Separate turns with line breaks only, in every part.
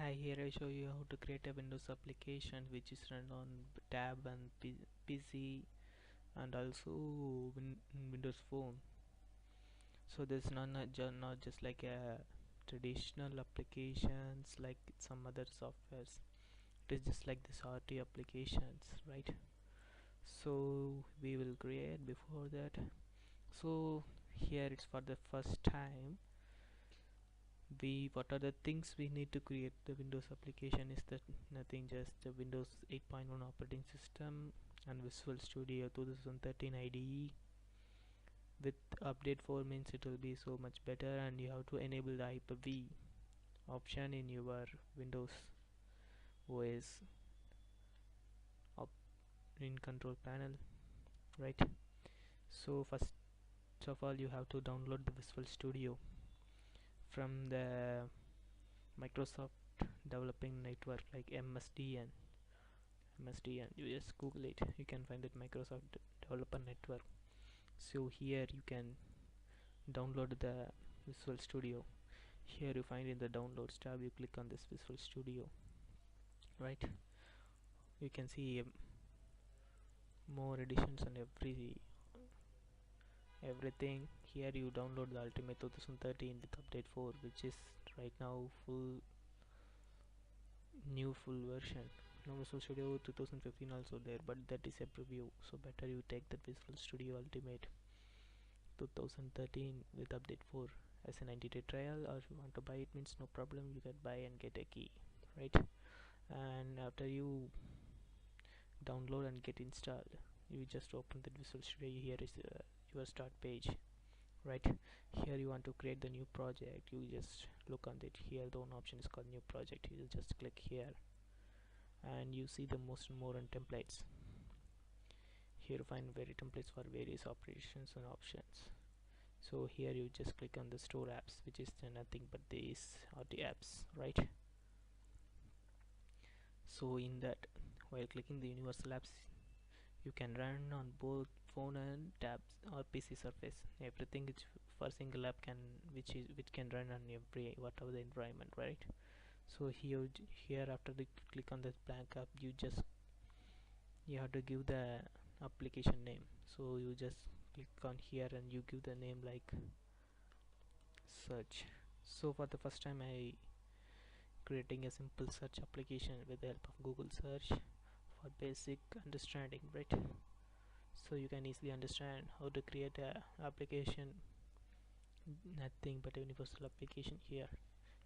Hi, here I show you how to create a Windows application which is run on tab and PC and also Windows Phone. So this is not just like a traditional applications like some other softwares. It is just like this RT applications, right? So we will create before that. So here it's for the first time. What are the things we need to create the Windows application is that nothing, just the Windows 8.1 operating system and Visual Studio 2013 IDE. With update 4 means it will be so much better, and you have to enable the Hyper-V option in your Windows OS in control panel, right? So first of all you have to download the Visual Studio from the Microsoft Developing Network, like MSDN. You just Google it, you can find it, Microsoft Developer Network. So here you can download the Visual Studio. Here you find in the downloads tab, you click on this Visual Studio, right? You can see more editions and everything. Here you download the Ultimate 2013 with update 4, which is right now full version. Now Visual Studio 2015 also there, but that is a preview, so better you take the Visual Studio Ultimate 2013 with update 4 as a 90-day trial, or if you want to buy it means no problem, you can buy and get a key, right? And after you download and get installed, you just open the Visual Studio. Here is your start page, right? Here you want to create the new project, you just look on it. Here the one option is called new project, you just click here and you see the most modern templates. Here you find various templates for various operations and options. So here you just click on the store apps, which is nothing but these are the apps, right? So in that, while clicking the universal apps, you can run on both phone and tabs or PC surface. Everything is for single app which can run on every whatever the environment, right? So here after the click on this blank app, you have to give the application name. So you just click on here and you give the name like search. So for the first time I creating a simple search application with the help of Google search for basic understanding, right? So you can easily understand how to create a application, nothing but a universal application. Here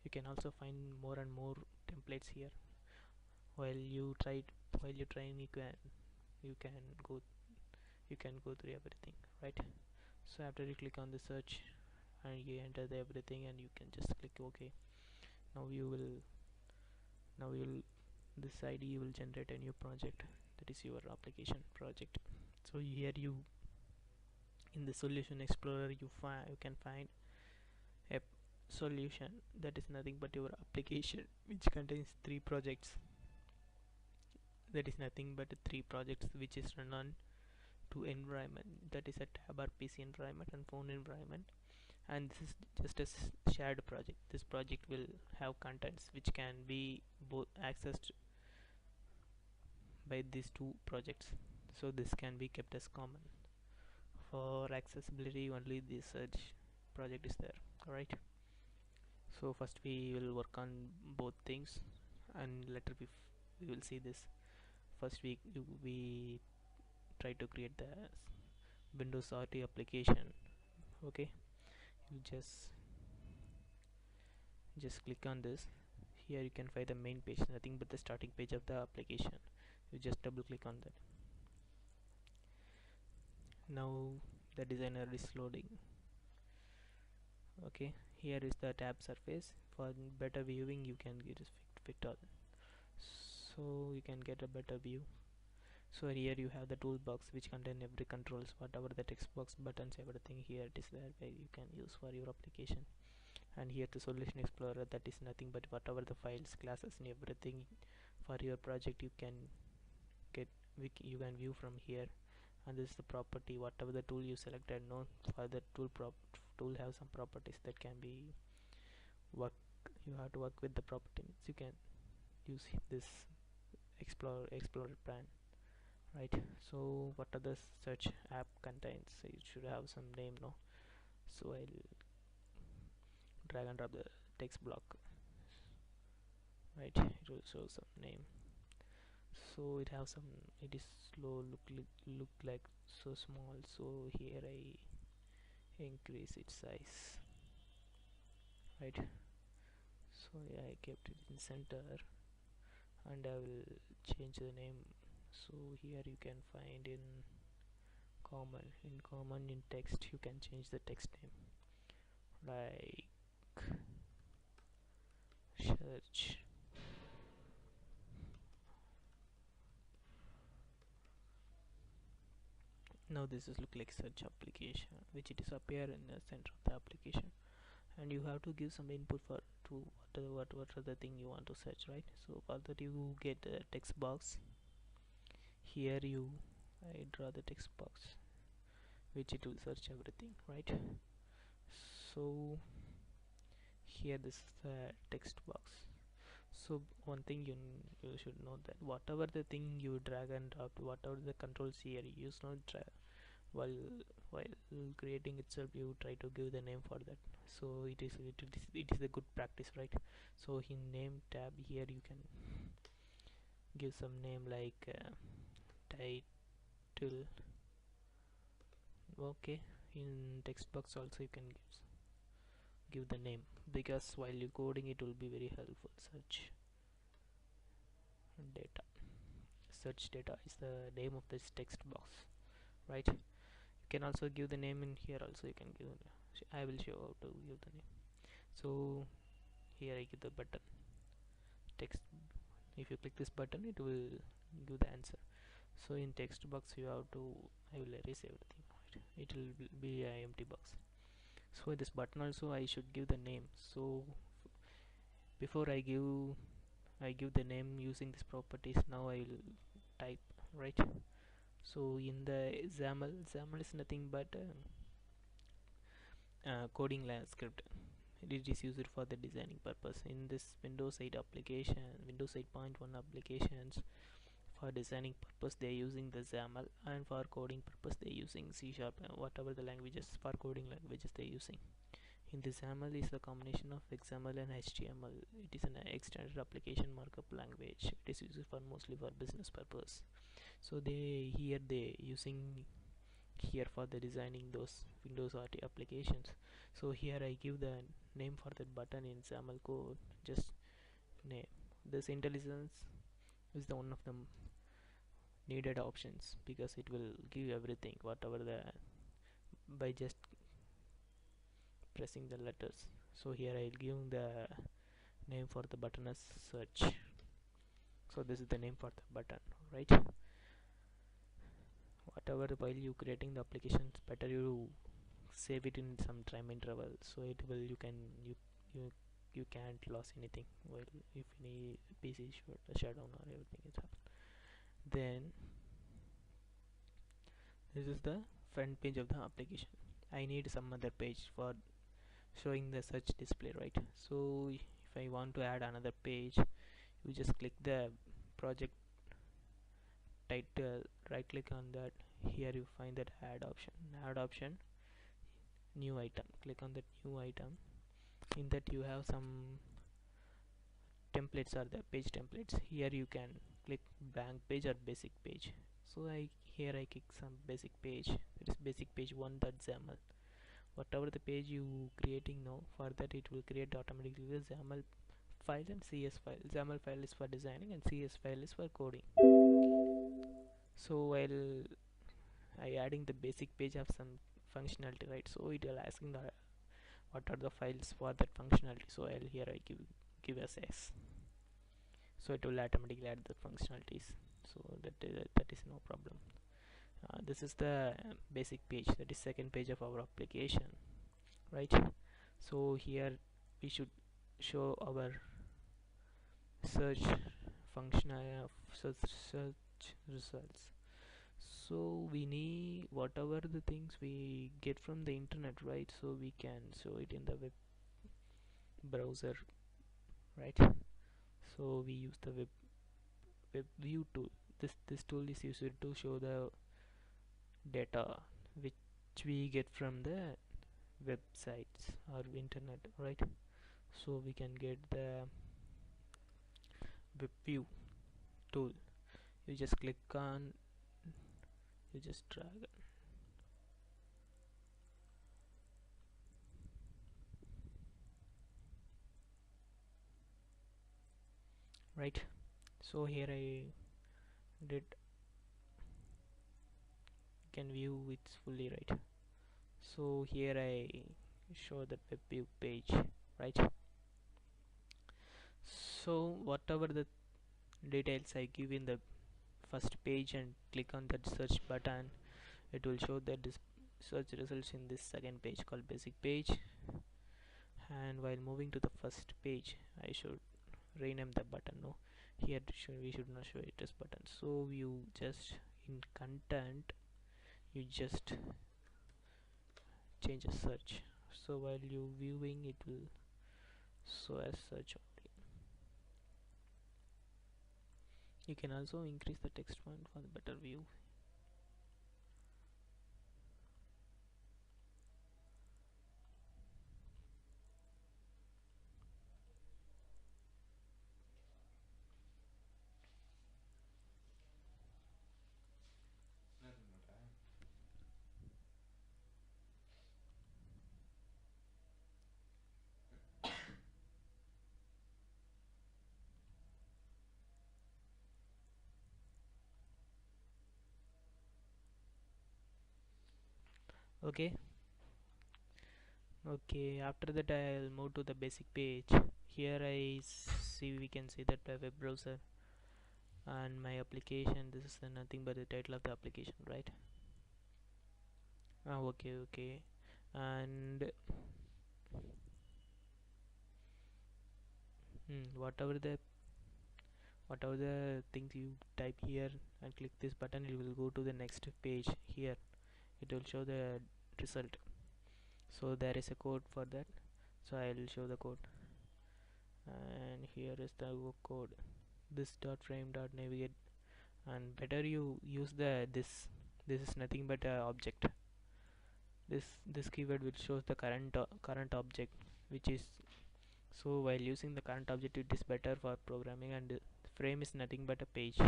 you can also find more and more templates here. While you trying, you can go through everything, right? So after you click on the search and you enter the everything, and you can just click OK. Now this ID will generate a new project, that is your application project. So here in the solution explorer you can find a solution that is nothing but your application, which contains 3 projects. That is nothing but 3 projects which is run on 2 environment, that is a tab or PC environment and phone environment. And this is just a shared project. This project will have contents which can be both accessed by these 2 projects, so this can be kept as common. For accessibility only this search project is there, alright? So first we will work on both things, and later we will see this. First we try to create the Windows RT application. Okay, you just click on this. Here you can find the main page, nothing but the starting page of the application. You just double click on that. Now the designer is loading. Okay, here is the tab surface. For better viewing you can just fit all, so you can get a better view. So here you have the toolbox which contain every controls, whatever the text box, buttons, everything. Here it is there where you can use for your application. And here the solution explorer, that is nothing but whatever the files, classes and everything for your project you can view from here. And this is the property, whatever the tool you selected. No, for the tool have some properties that can be you have to work with the properties. You can use this explorer pan, right? So what other search app contains, so it should have some name, no? So I'll drag and drop the text block, right? It will show some name. So it have some, it is slow, look like so small, so here I increase its size, right? So yeah, I kept it in center, and I will change the name. So here you can find in common in text you can change the text name, like search. Now this is look like search application, which it is appear in the center of the application, and you have to give some input for to what are the thing you want to search, right? So for that you get a text box. Here I draw the text box which it will search everything, right? So here this is the text box. So one thing you should know that whatever the thing you drag and drop, whatever the controls here you use, not while creating itself you try to give the name for that. So it is a good practice, right? So in name tab here you can give some name like title. Okay, in text box also you can give the name, because while you coding it will be very helpful. Data search data is the name of this text box, right? You can also give the name in here also. You can give, I will show how to give the name. So here I give the button text. If you click this button it will give the answer. So in text box you have to, I will erase everything, right? It will be a empty box. So this button also I should give the name. So before I give the name using this properties, now I will type, right? So in the XAML is nothing but coding script. It is used for the designing purpose. In this Windows 8 application, Windows 8.1 applications, for designing purpose they are using the XAML, and for coding purpose they are using C#, whatever the languages for coding languages they are using. In the XAML is a combination of XML and HTML. It is an extended application markup language. It is used for mostly for business purpose. So they using here for the designing those Windows RT applications. So here I give the name for that button in XAML code, just name. This IntelliSense is the one of the needed options, because it will give everything whatever the by just pressing the letters. So here I'll give the name for the button as search. So this is the name for the button, right? Whatever, while you creating the application, it's better you save it in some time interval, so it will you can't lose anything well if any PC shut down or everything is happened. Then this is the front page of the application. I need some other page for showing the search display, right? So if I want to add another page, you just click the project title, right click on that. Here you find that add option, new item. Click on that new item. In that you have some templates, are the page templates. Here you can click blank page or basic page. So here I click some basic page. It is basic page 1.xaml. Whatever the page you creating now, for that it will create automatically the XAML file and CS file. XAML file is for designing and CS file is for coding. So while I adding the basic page of some functionality, right? So it will asking the what are the files for that functionality. So here I give as S. So it will automatically add the functionalities. So that is no problem. This is the basic page, that is second page of our application, right? So here we should show our search function of search results. So we need whatever the things we get from the internet, right? So we can show it in the web browser, right? So we use the web view tool. This tool is used to show the data which we get from the websites or internet, right? So we can get the web view tool. You just click on, you just drag it, right? So here I did can view it's fully, right? So here I show the web view page, right? So whatever the details I give in the first page and click on that search button, it will show that this search results in this second page called basic page. And while moving to the first page, I should rename the button. No, here we should not show it as button. So you just in content you just change a search. So while you viewing, it will show as search only. You can also increase the text font for the better view. Okay. Okay, after that I'll move to the basic page. Here we can see that the web browser and my application. This is nothing but the title of the application, right? Okay, okay. And whatever the things you type here and click this button, it will go to the next page. Here it will show the result. So there is a code for that, so I'll show the code. And here is the code, this dot frame dot navigate. And better you use this is nothing but a object. This keyword will shows the current object, which is, so while using the current object it is better for programming. And frame is nothing but a page,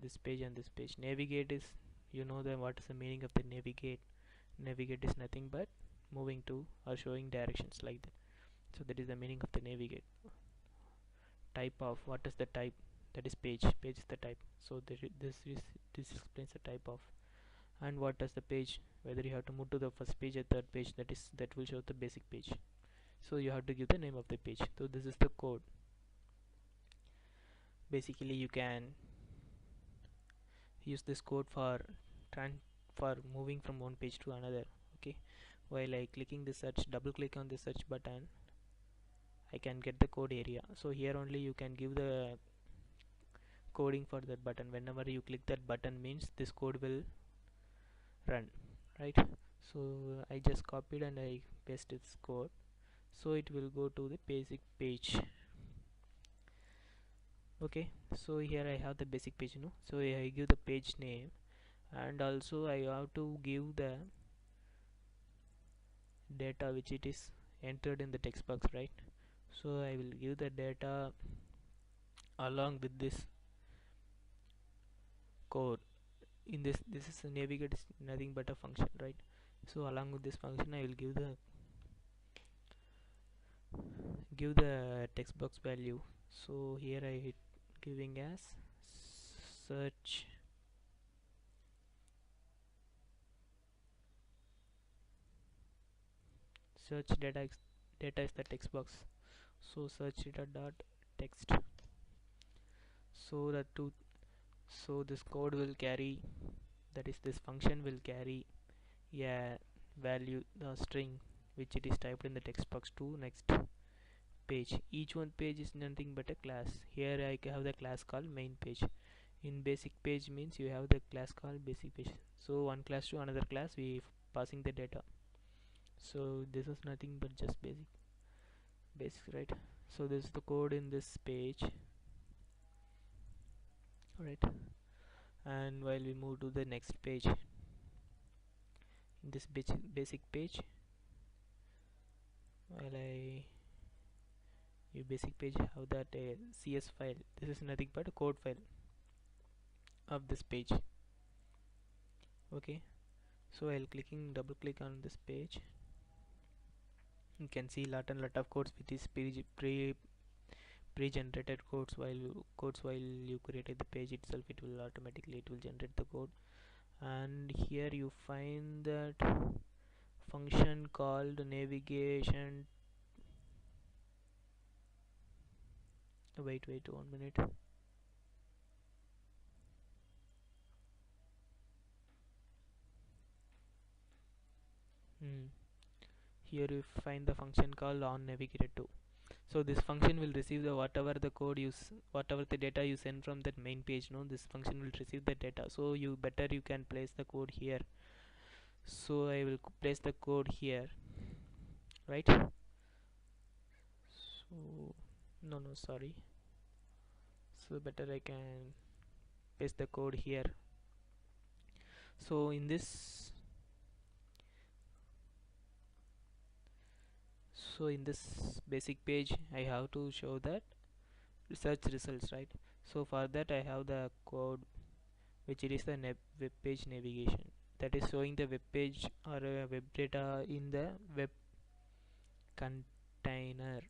this page and this page. Navigate is, you know the what is the meaning of the navigate is nothing but moving to or showing directions, like that. So that is the meaning of the navigate. Type of, what is the type? That is page is the type. So this explains the type of. And what does the page, whether you have to move to the first page or third page, that will show the basic page. So you have to give the name of the page. So this is the code. Basically you can use this code for moving from one page to another. Okay, while I clicking the search, double click on the search button, I can get the code area. So here only you can give the coding for that button. Whenever you click that button means this code will run, right? So I just copied and I paste this code, so it will go to the basic page. Okay, so here I have the basic page, so I give the page name, and also I have to give the data which it is entered in the text box, right? So I will give the data along with this code. In this is a navigate is nothing but a function, right? So along with this function I will give the text box value. So here I hit giving as search data is the text box. So search data dot text. So so this code will carry, that is this function will carry a value, the string which it is typed in the text box to next page. Each one page is nothing but a class. Here I have the class called main page. In basic page means you have the class called basic page. So one class to another class we passing the data. So this is nothing but just basic, right? So this is the code in this page. right? And while we move to the next page, in this basic page, while I you basic page have that cs file. This is nothing but a code file of this page. Okay, so I'll double click on this page. You can see lot and lot of codes with this pre-generated codes while you created the page itself. It will automatically generate the code. And here you find that function called navigation. Wait 1 minute. Here you find the function called on navigated to. So this function will receive the whatever the data you send from that main page. No, this function will receive the data. So you can place the code here. So I will place the code here, right? So no, sorry. So better I can paste the code here. So in this basic page, I have to show that search results, right? So for that I have the code which is the web page navigation, that is showing the web page or web data in the web container.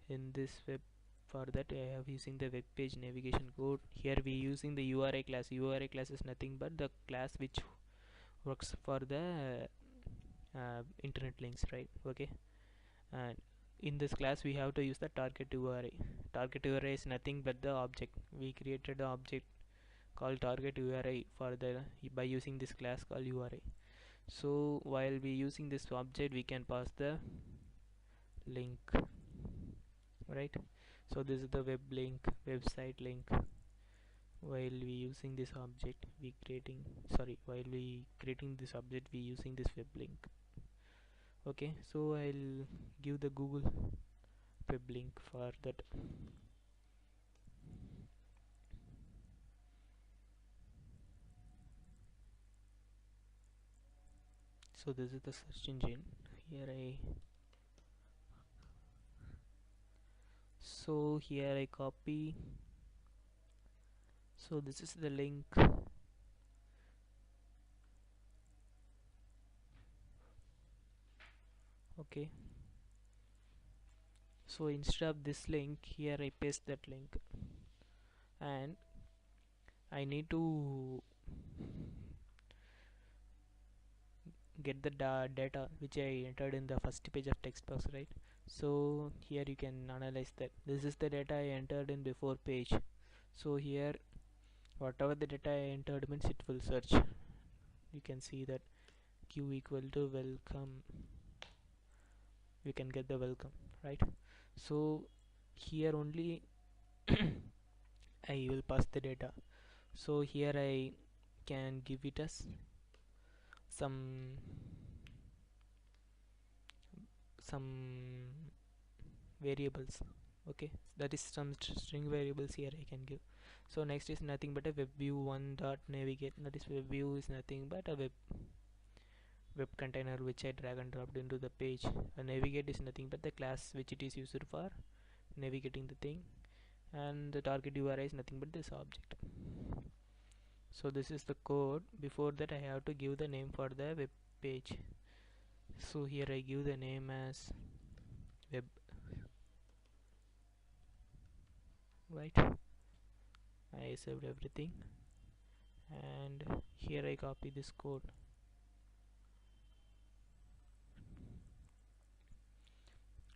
In this web, for that I have using the web page navigation code. Here we using the URI class. URI class is nothing but the class which works for the internet links, right? Okay, and in this class we have to use the target URI. Target URI is nothing but the object. We created the object called target URI for the by using this class called URI. So while we using this object, we can pass the link, right? So this is the website link. While we using this object, while we creating this object, we using this web link. Okay, so I'll give the Google web link for that. So this is the search engine. Here I copy. So this is the link. Okay, so instead of this link, here I paste that link, and I need to get the data which I entered in the first page of text box, right? So here you can analyze that this is the data I entered in before page. So here whatever the data I entered means it will search. You can see that q equal to welcome. We can get the welcome, right? So here only I will pass the data. So here I can give it as some variables. Okay, that is some string variables here I can give. So next is nothing but a web view one dot navigate. That is web view is nothing but a web container which I drag and dropped into the page. A navigate is nothing but the class which it is used for navigating the thing, and the target URI is nothing but this object. So this is the code. Before that I have to give the name for the web page. So here I give the name as web, right? I saved everything, and here I copy this code.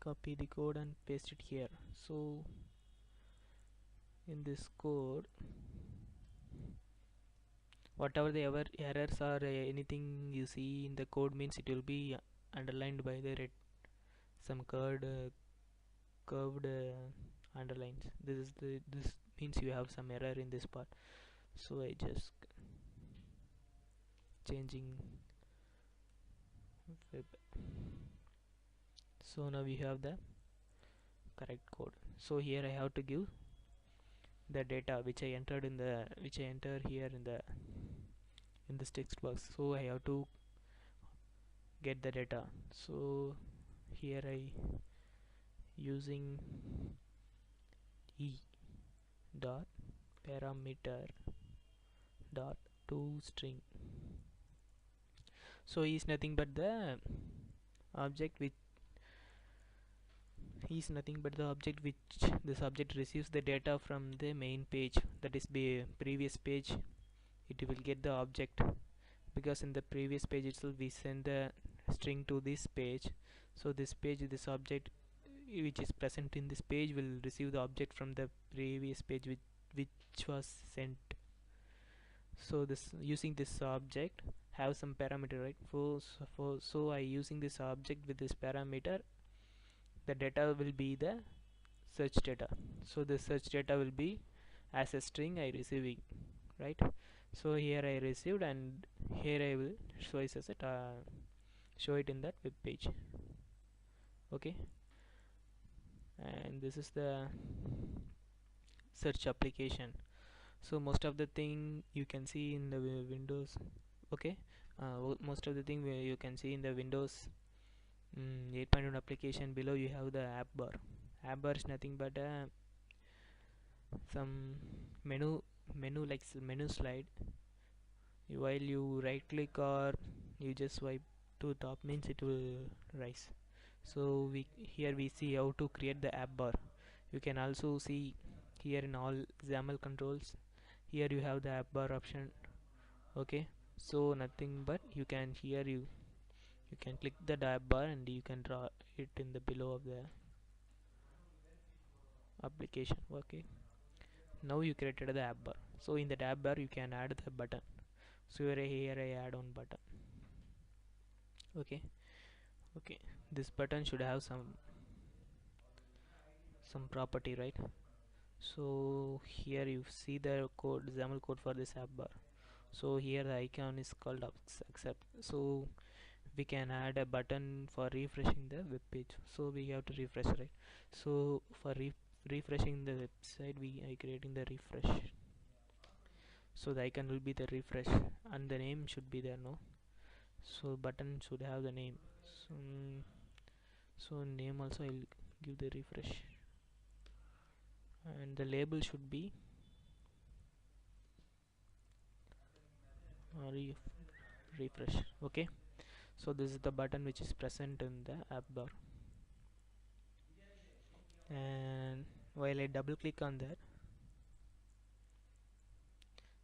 Copy the code and paste it here. So in this code, whatever the errors or anything you see in the code means it will be underlined by the red, some curved underlines. This means you have some error in this part. So I just changing web. So now we have the correct code. So here I have to give the data which I entered here in this text box. So I have to get the data. So here I using e dot parameter dot to string. So is nothing but the object which this object receives the data from the main page, that is previous page. It will get the object, because in the previous page itself we send the string to this page. So this object which is present in this page will receive the object from the previous page which was sent. So this using this object have some parameter, right? So I using this object with this parameter, the data will be the search data. So the search data will be as a string I receiving, right? So here I received, and here I will show it in that web page. Okay, and this is the search application. So most of the thing you can see in the Windows. Okay, most of the thing where you can see in the Windows 8.1 application. Below you have the app bar. App bar is nothing but some menu slide. While you right click or you just swipe to top means it will rise. So here we see how to create the app bar. You can also see here in all XAML controls, here you have the app bar option. Okay, so nothing but you can click the app bar and you can draw it in the below of the application. Okay, now you created the app bar. So in the app bar you can add the button. So here I add on button. Okay, this button should have some property, right? So here you see the code, XAML code for this app bar. So here the icon is called accept. So we can add a button for refreshing the web page. So we have to refresh, right? So for refreshing the website, I creating the refresh. So the icon will be the refresh, and the name should be there, no? So button should have the name. So name also I'll give the refresh, and the label should be refresh. Okay, so this is the button which is present in the app bar, and while I double click on that,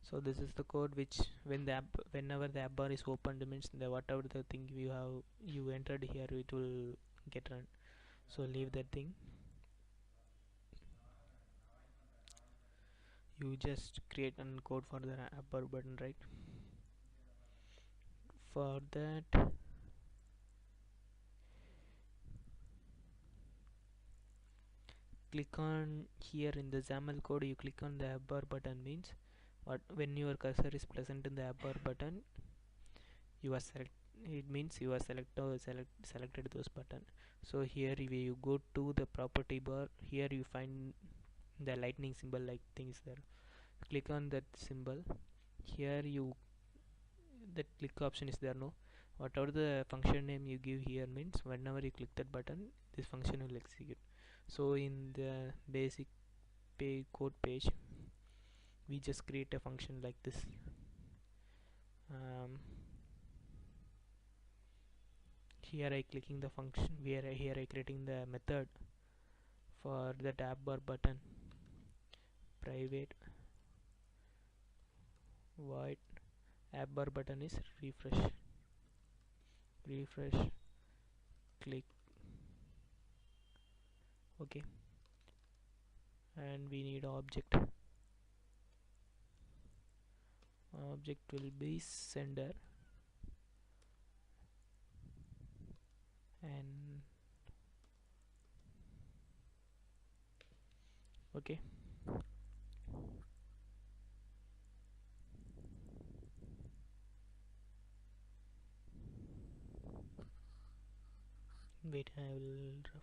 so this is the code which whenever the app bar is opened, means the whatever the thing you entered here, it will get run. So leave that thing. You just create a code for the app bar button, right? For that, click on here in the XAML code, you click on the app bar button, means when your cursor is present in the app bar button, it means you are selected those button. So here if you go to the property bar, here you find the lightning symbol like things there. Click on that symbol. Here that click option is there, no? Whatever the function name you give here, means whenever you click that button, this function will execute. So in the basic code page, we just create a function like this. Here I clicking the function, here I creating the method for the app bar button. Private void app bar button is refresh click. Okay, and we need object will be sender, and okay, wait, I will refer.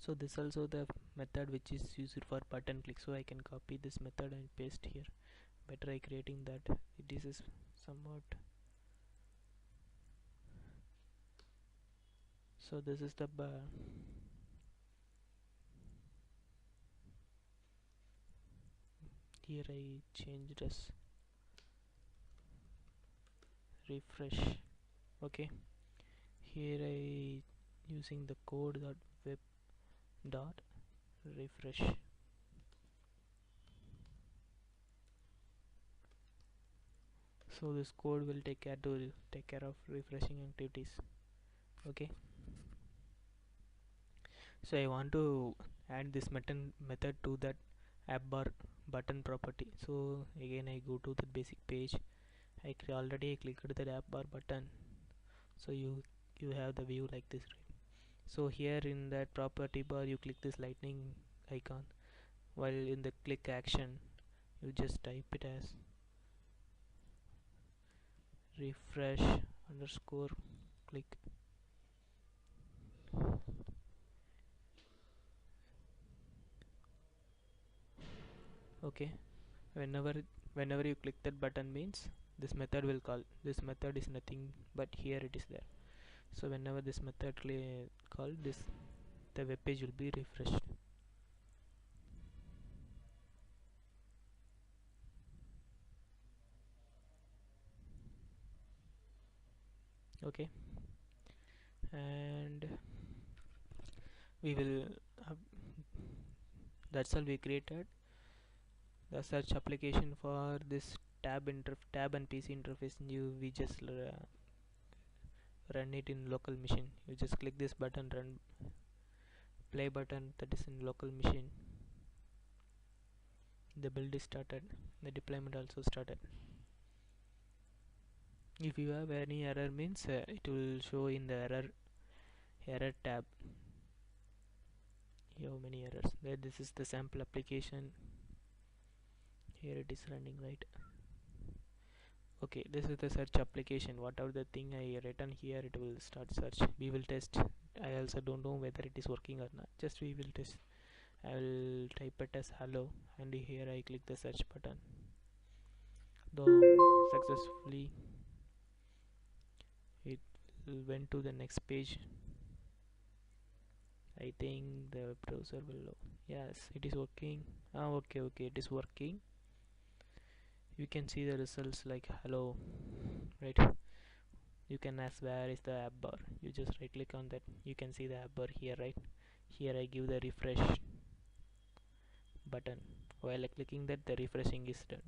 So this also the method which is used for button click, so I can copy this method and paste here by try creating that. This is somewhat, so this is the here I changed as refresh. Okay, here I using the code dot web dot refresh. So this code will take care of refreshing activities. Okay, so I want to add this method to that app bar button property. So again I go to the basic page. I already clicked the app bar button, so you have the view like this, right? So here in that property bar you click this lightning icon, while in the click action you just type it as refresh underscore click. Okay, whenever you click that button means this method will call. This method is nothing but here it is there. So whenever this method call this, the web page will be refreshed. Okay, and we will that's all we created the search application for this tab and PC interface. We just run it in local machine. You just click this button, run play button, that is in local machine. The build is started, the deployment also started. If you have any error means it will show in the error tab. You have many errors there. This is the sample application. Here it is running, right? Okay, this is the search application. Whatever the thing I written here, it will start search. We will test. I also don't know whether it is working or not. Just we will test. I will type it as hello, and here I click the search button. Though successfully, it went to the next page. I think the browser will load. Yes, it is working. Okay, it is working. You can see the results like hello, right? You can ask where is the app bar. You just right click on that. You can see the app bar here, right? Here I give the refresh button. While clicking that, the refreshing is done,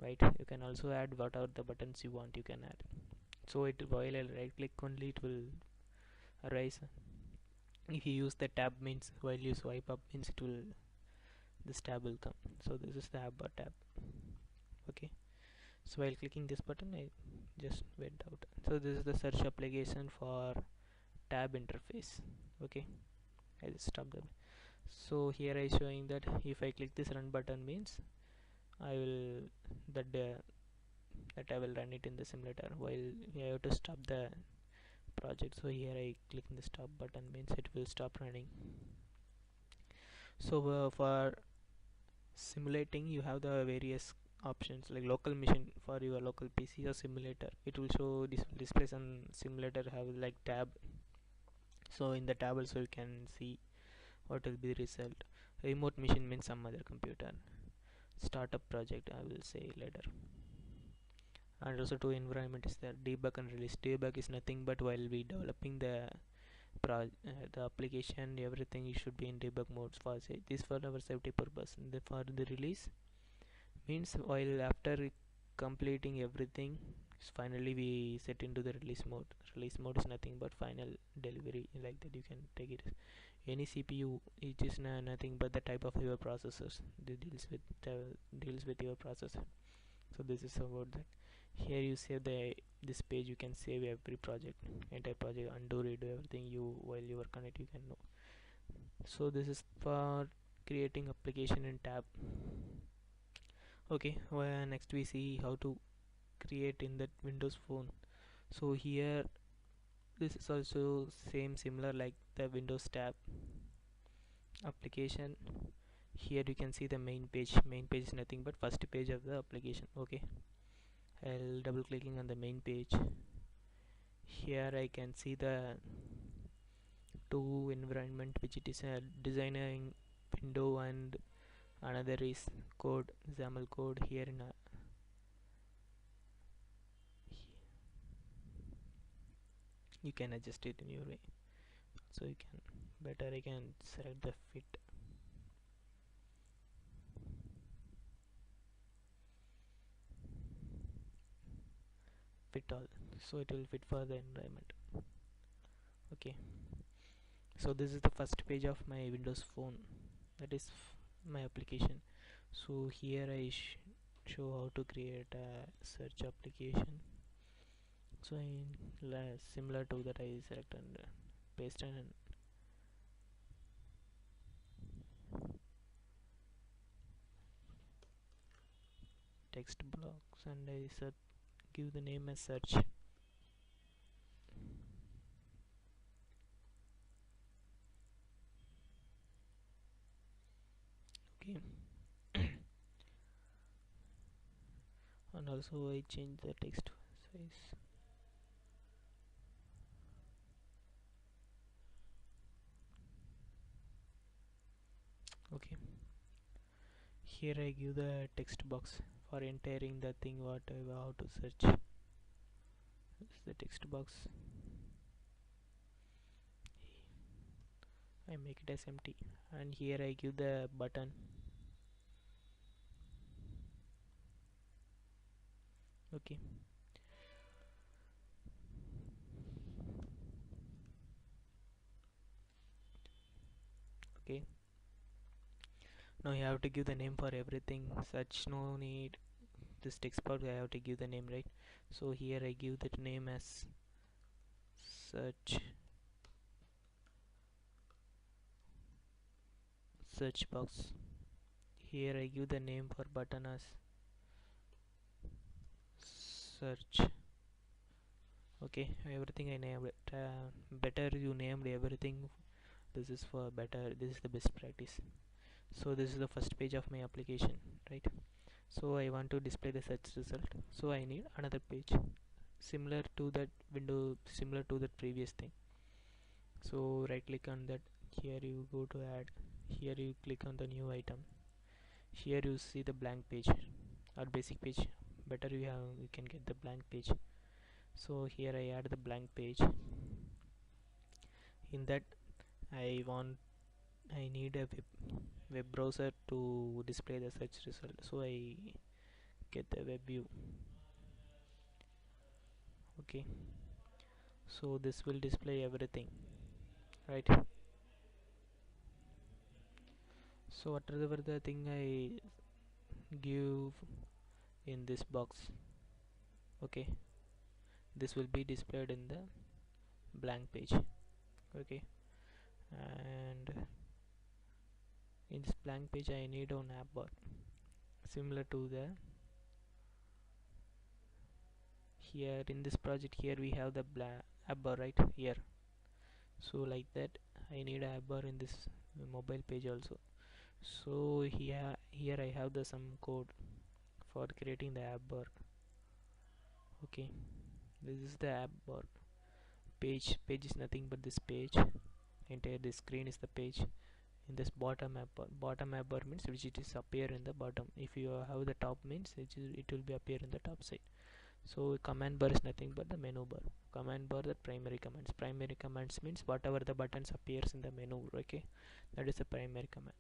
right? You can also add whatever the buttons you want, you can add. So it, while I right click only, it will arise. If you use the tab means, while you swipe up means, it will, this tab will come. So this is the app bar tab. Okay, so while clicking this button I just went out. So this is the search application for tab interface. Okay, I just stop them. So here I showing that if I click this run button means I will that I will run it in the simulator, while I have to stop the project. So here I click the stop button means it will stop running. So for simulating you have the various options like local machine for your local PC or simulator. It will show display some simulator have like tab. So in the tab also you can see what will be the result. Remote machine means some other computer. Startup project I will say later. And also two environment is there, debug and release. Debug is nothing but while we developing the application, everything it should be in debug modes for say this for our safety purpose. And for the release means while after completing everything, finally we set into the release mode. Release mode is nothing but final delivery, like that you can take it. Any CPU, it is nothing but the type of your processors. It deals with your processor. So this is about that. Here you save this page, you can save every project, entire project, undo, redo everything you while you work on it, you can know. So this is for creating application in tab. Okay, well, next we see how to create in that Windows Phone. So here this is also similar like the Windows tab. application. Here you can see the main page. Main page is nothing but first page of the application. Okay, I'll double clicking on the main page. Here I can see the two environment, which it is a designer window and another is code, XAML code. Here in you can adjust it in your way, so you can better I can select the fit all, so it will fit for the environment. Okay, so this is the first page of my Windows Phone, that is my application. So here I show how to create a search application. So similar to that, I select and paste and text blocks, and I give the name as search. Okay, and also I change the text size. Okay, here I give the text box for entering the thing what I have to search. This is the text box. I make it as empty, and here I give the button. Okay, okay, now you have to give the name for everything. Such no need this text box, I have to give the name, right? So here I give that name as search box. Here I give the name for button as search. Okay, everything I named it. Better you named everything. This is for better, this is the best practice. So this is the first page of my application, right? So I want to display the search result, so I need another page similar to that window, similar to that previous thing. So right click on that, here you go to add, here you click on the new item, here you see the blank page or basic page. Better you can get the blank page. So here I add the blank page. In that I need a web browser to display the search result, so I get the web view. Okay, so this will display everything, right? So whatever the thing I give in this box, okay, this will be displayed in the blank page. Okay, and in this blank page I need an app bar similar to the here in this project. Here we have the app bar right here, so like that I need a app bar in this mobile page also. So here I have the some code for creating the app bar. Okay, this is the app bar page. Page is nothing but this page, entire this screen is the page. In this bottom app bar means which it is appear in the bottom. If you have the top means it will be appear in the top side. So command bar is nothing but the menu bar. Command bar, the primary commands means whatever the buttons appears in the menu. Okay, that is the primary command.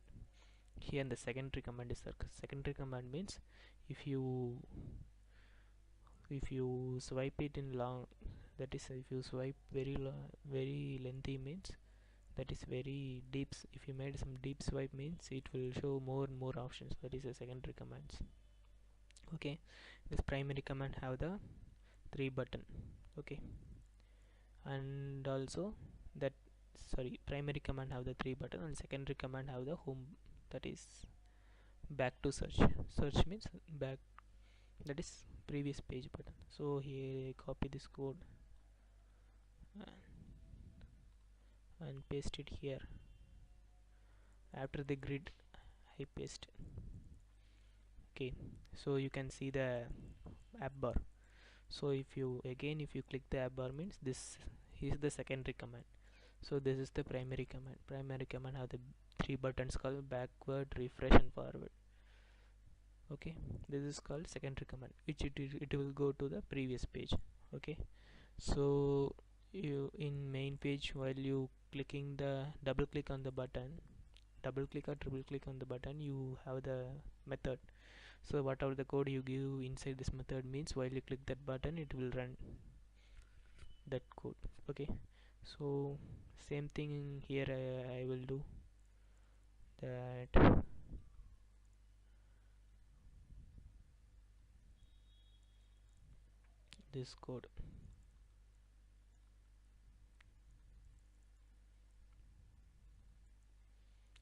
Here the secondary command is the secondary command means if you swipe it in long, that is if you swipe very lengthy means that is very deep. If you made some deep swipe means it will show more and more options, that is the secondary commands. Okay, this primary command have the 3 button. Okay, and also that primary command have the 3 button and secondary command have the home, that is back to search. Search means back, that is previous page button. So here I copy this code and paste it here, After the grid I paste. Okay, so you can see the app bar. So if you click the app bar, means this is the secondary command. So this is the primary command. Primary command have the three buttons called backward, refresh and forward. Okay, this is called secondary command, which it will go to the previous page. Okay, so you in main page, while you clicking the double click on the button, double click or triple click on the button, you have the method. So whatever the code you give inside this method, means while you click that button it will run that code. Okay, so same thing here. I will do that. This code,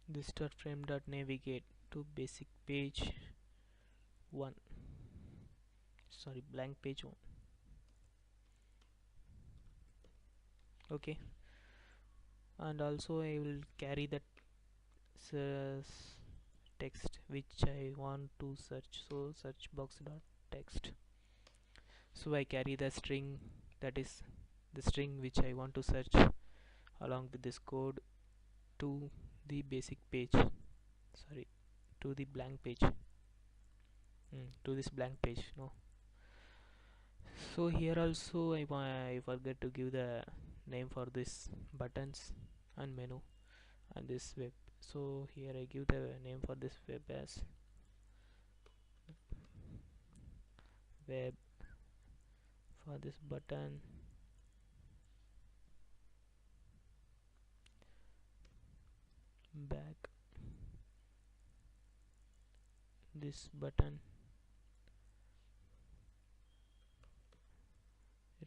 this start frame dot navigate to basic page 1, sorry, blank page 1. Okay, and also I will carry that text which I want to search. So search box dot text. So I carry the string, that is the string which I want to search along with this code to the basic page, sorry, to the blank page, to this blank page. No, so here also I forget to give the name for this buttons and menu and this web. So here I give the name for this web as web, for this button back, this button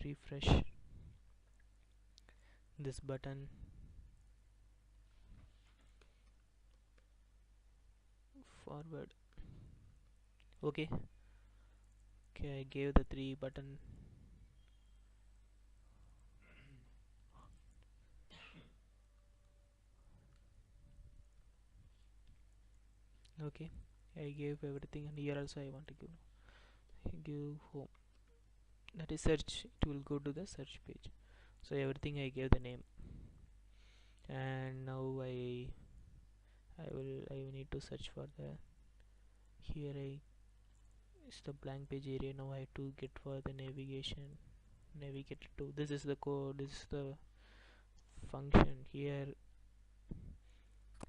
refresh, this button forward. Okay, okay, I gave the three button. Okay, I gave everything, and here also I want to give home, that is search. It will go to the search page. So everything I gave the name, and now I need to search for the, here I, it's the blank page area. Now I have to get for the navigation, navigate to, this is the code, this is the function. Here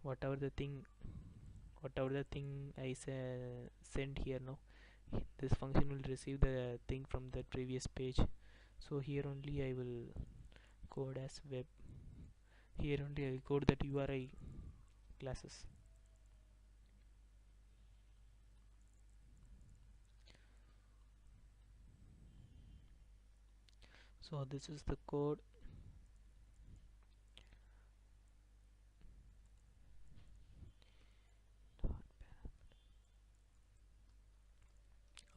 whatever the thing I send here, now this function will receive the thing from the previous page. So here only I will code as web, here only I will code that URI classes. So this is the code.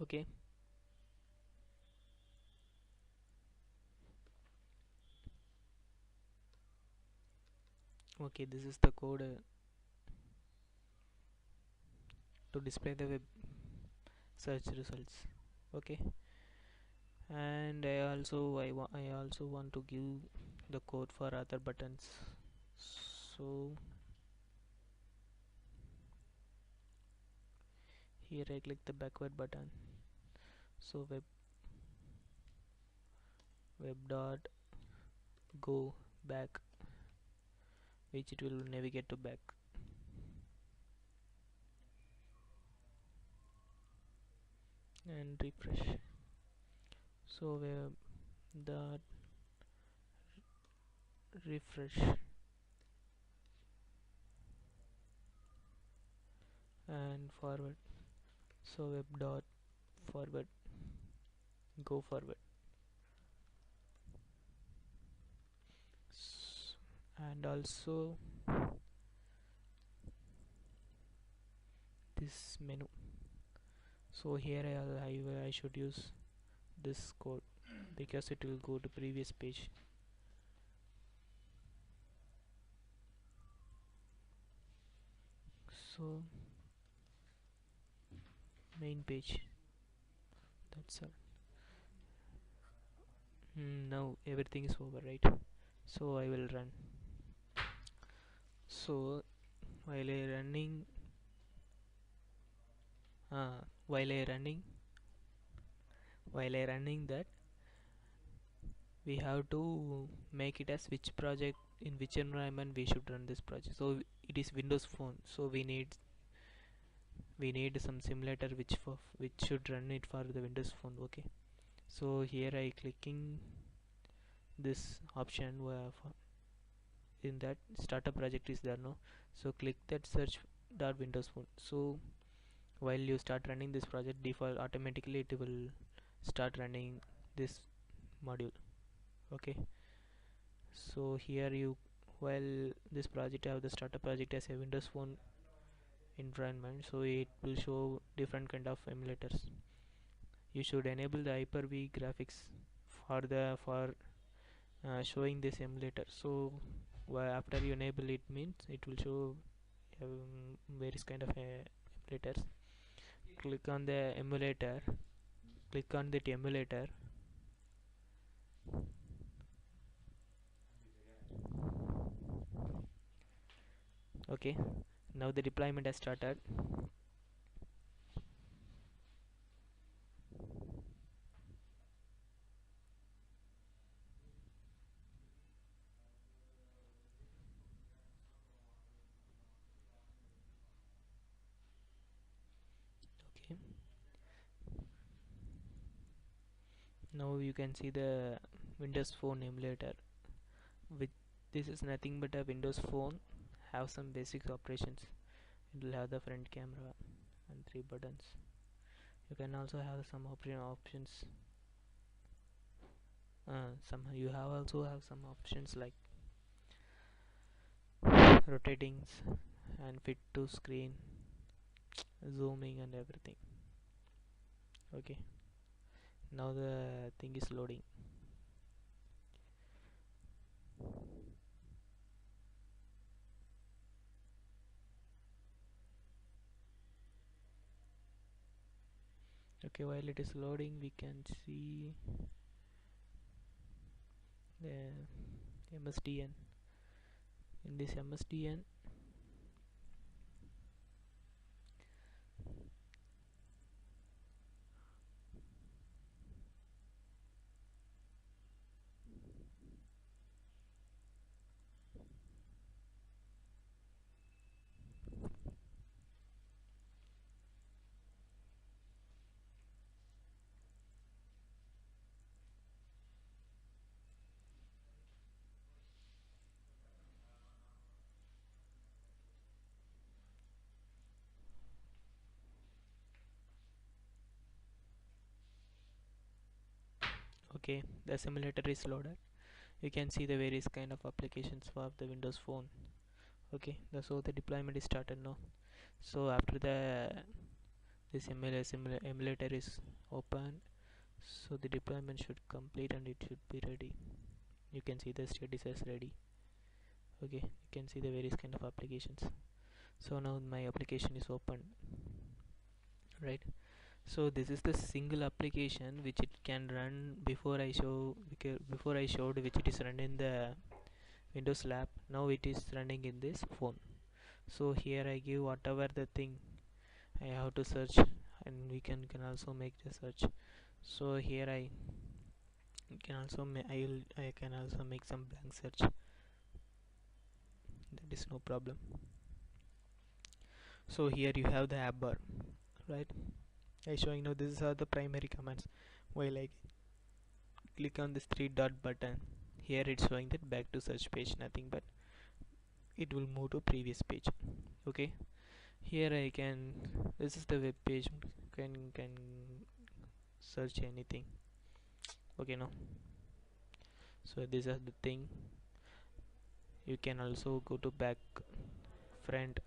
Okay, okay, this is the code to display the web search results. Okay, and I also want to give the code for other buttons. So here I click the backward button. So web dot go back, which it will navigate to back. And refresh. So web dot refresh and forward. So web dot forward, go forward. And also this menu. So here I should use this code because it will go to previous page. So main page, that's all. Now everything is over, right? So I will run. So while I running uh, while I running while I running that, we have to make it as which project, in which environment we should run this project. So it is Windows Phone, so we need some simulator which should run it for the Windows Phone. Okay, so here I clicking this option where in that startup project is there, no? So click that search dot Windows Phone. So while you start running this project, default automatically it will start running this module. Okay, so here you, while this project have the startup project as a Windows Phone environment, so it will show different kind of emulators. You should enable the Hyper-V graphics for showing this emulator. So after you enable it, means it will show various kind of emulators. Click on the emulator, click on that emulator. Okay, now the deployment has started. Okay, now you can see the Windows Phone emulator. With this is nothing but a Windows Phone, have some basic operations. It will have the front camera and 3 buttons. You can also have some options. Some you have also have some options like rotating and fit to screen, zooming and everything. Okay, now the thing is loading. Okay, while it is loading, we can see the MSDN. In this MSDN, okay, the simulator is loaded. You can see the various kind of applications for the Windows Phone. Okay, so the deployment is started now. So after this emulator is open, so the deployment should complete and it should be ready. You can see the status is ready. Okay, you can see the various kind of applications. So now my application is open, right? So this is the single application which it can run before I showed which it is run in the Windows lab. Now it is running in this phone. So here I give whatever the thing I have to search, and we can also make the search. So here I can also I can also make some blank search. That is no problem. So here you have the app bar, right? I showing now these are the primary commands. While I click on this three dot button, here it's showing that back to search page, nothing but it will move to previous page. Okay, here I can, this is the web page, can search anything. Okay, now so these are the thing. You can also go to back, front.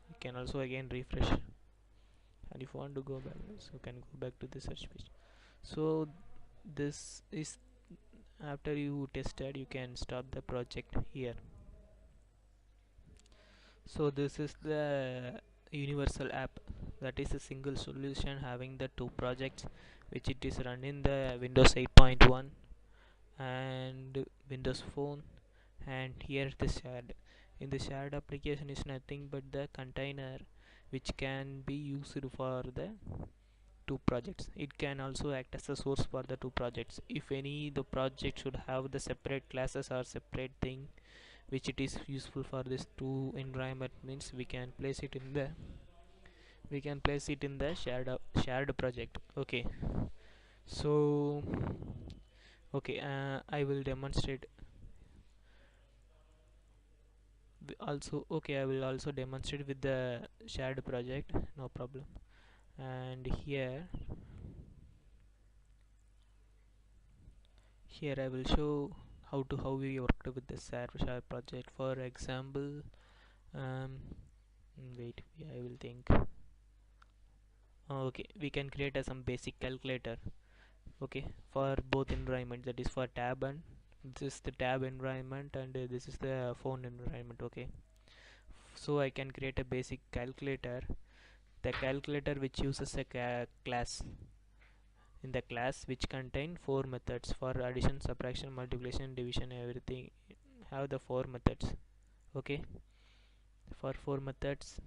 You can also again refresh, and if you want to go back, so you can go back to the search page. So this is, after you tested, you can stop the project here. So this is the universal app, that is a single solution having the two projects, which it is run in the Windows 8.1 and Windows Phone. And here the shared, in the shared application is nothing but the container which can be used for the two projects. It can also act as a source for the two projects. If any the project should have the separate classes or separate thing which it is useful for this two environment, means we can place it in the shared project. Okay, so okay, I will demonstrate also. Okay, I will also demonstrate with the shared project, no problem. And here I will show how we worked with the shared project. For example, um wait, I will think. Okay, we can create some basic calculator. Okay, for both environment, that is for tab, and this is the tab environment, and this is the phone environment. Okay, so I can create a basic calculator, the calculator which uses a class, in the class which contain four methods for addition, subtraction, multiplication, division, everything have the four methods. Okay, for four methods,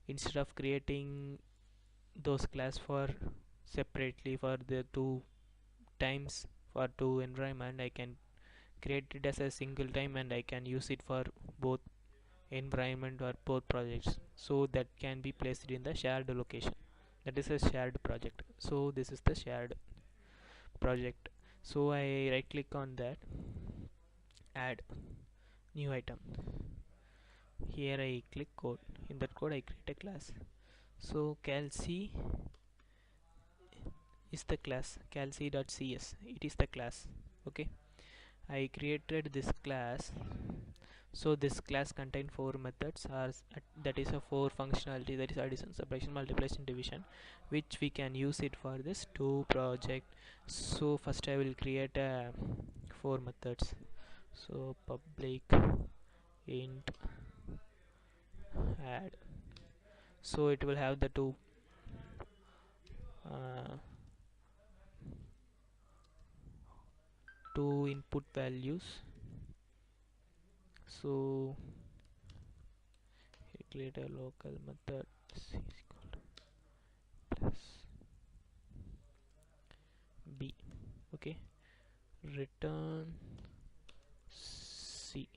instead of creating those class for separately for the two times for two environment, I can create it as a single time and I can use it for both environment or both projects, so that can be placed in the shared location. That is a shared project. So this is the shared project. So I right click on that, add new item. Here I click code. In that code I create a class. So calc is the class, calc.cs, it is the class. Okay, I created this class. So this class contain four methods, are that is a four functionality, that is addition, subtraction, multiplication, division, which we can use it for this two project. So first I will create four methods. So public int add, so it will have the uh, two input values. So create a local method c is equal to plus b. Okay, return c.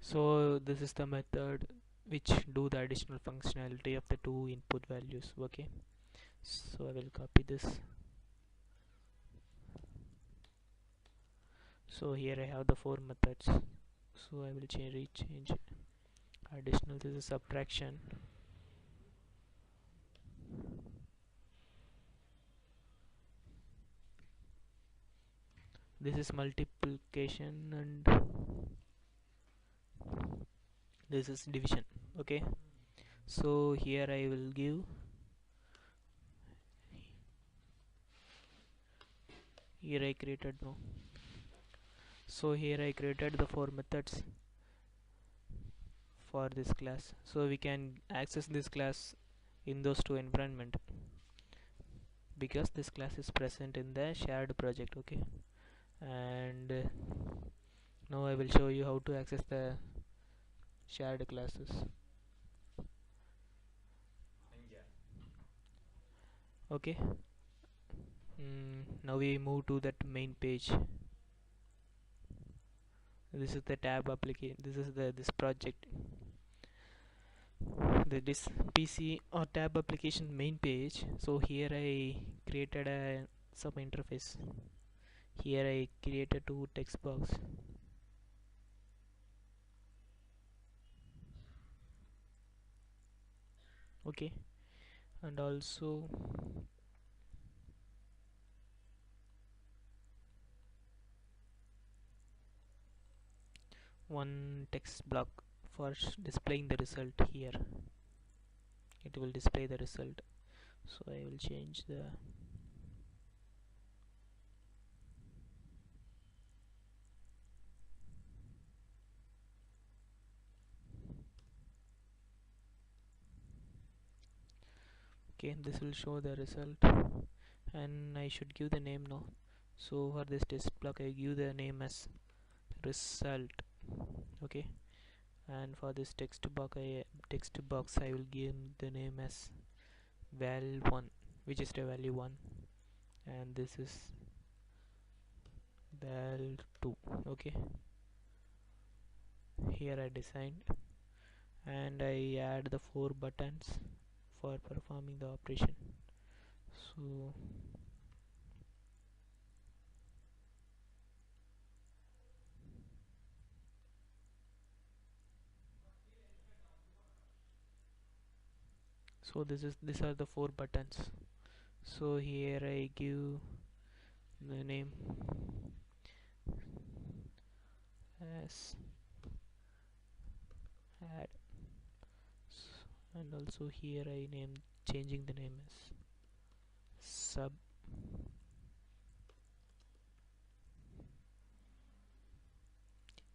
So this is the method which do the additional functionality of the two input values. Okay, so I will copy this. So here I have the four methods, so I will change additional. This is subtraction, this is multiplication, and this is division. Okay, so here I will give, here I created no, so here I created the four methods for this class, so we can access this class in those two environment because this class is present in the shared project. Okay, and now I will show you how to access the shared classes. Okay, now we move to that main page. This is the tab application, this is this project, this PC or tab application main page. So here I created some interface. Here I created two text box. Okay, and also one text block for displaying the result. Here it will display the result, so I will change the Okay, this will show the result, and I should give the name now. So for this test block I give the name as result. Okay, and for this text box I will give the name as val1, which is the value 1, and this is val2. Okay, here I designed, and I add the 4 buttons for performing the operation. So these are the 4 buttons. So here I give the name as add, and also here I name changing the name as sub.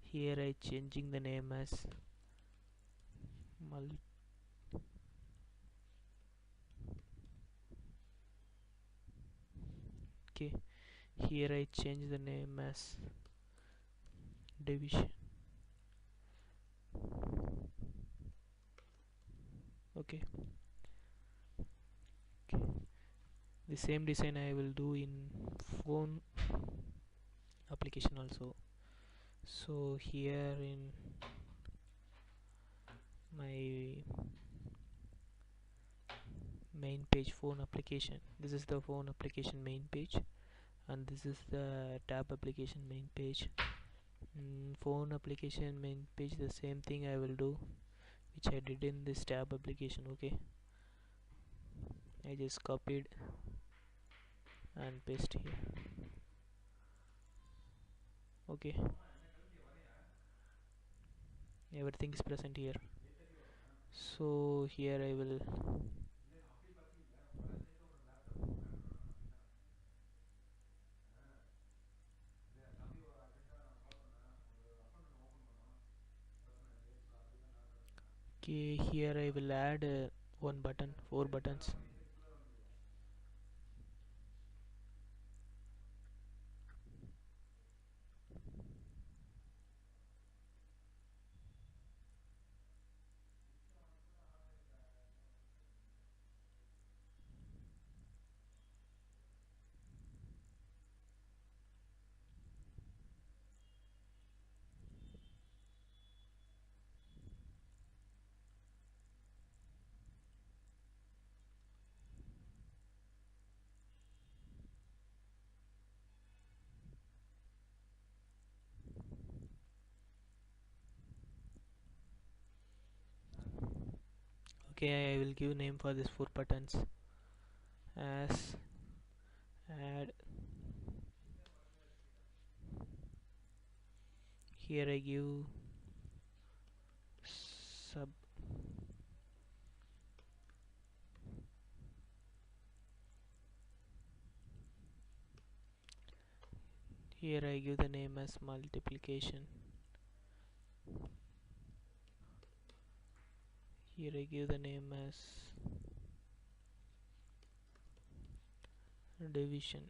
Here I changing the name as mul. Okay, here I change the name as division. Okay, the same design I will do in phone application also. So here in my main page phone application, this is the phone application main page, and this is the tab application main page. Phone application main page, the same thing I will do which I did in this tab application. Okay, I just copied and paste here. Okay, everything is present here. So here I will okay, here I will add one button, 4 buttons. Okay, I will give name for these 4 buttons as add. Here I give sub. Here I give the name as multiplication. Here I give the name as division.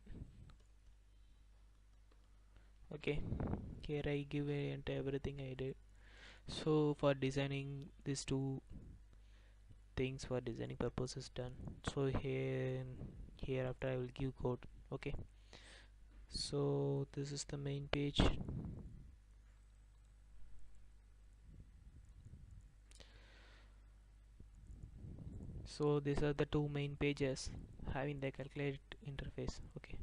Okay, here I give everything I did. So for designing these 2 things for designing purposes done. So here after I will give code. Okay, so this is the main page. So these are the 2 main pages having the calculate interface. Okay,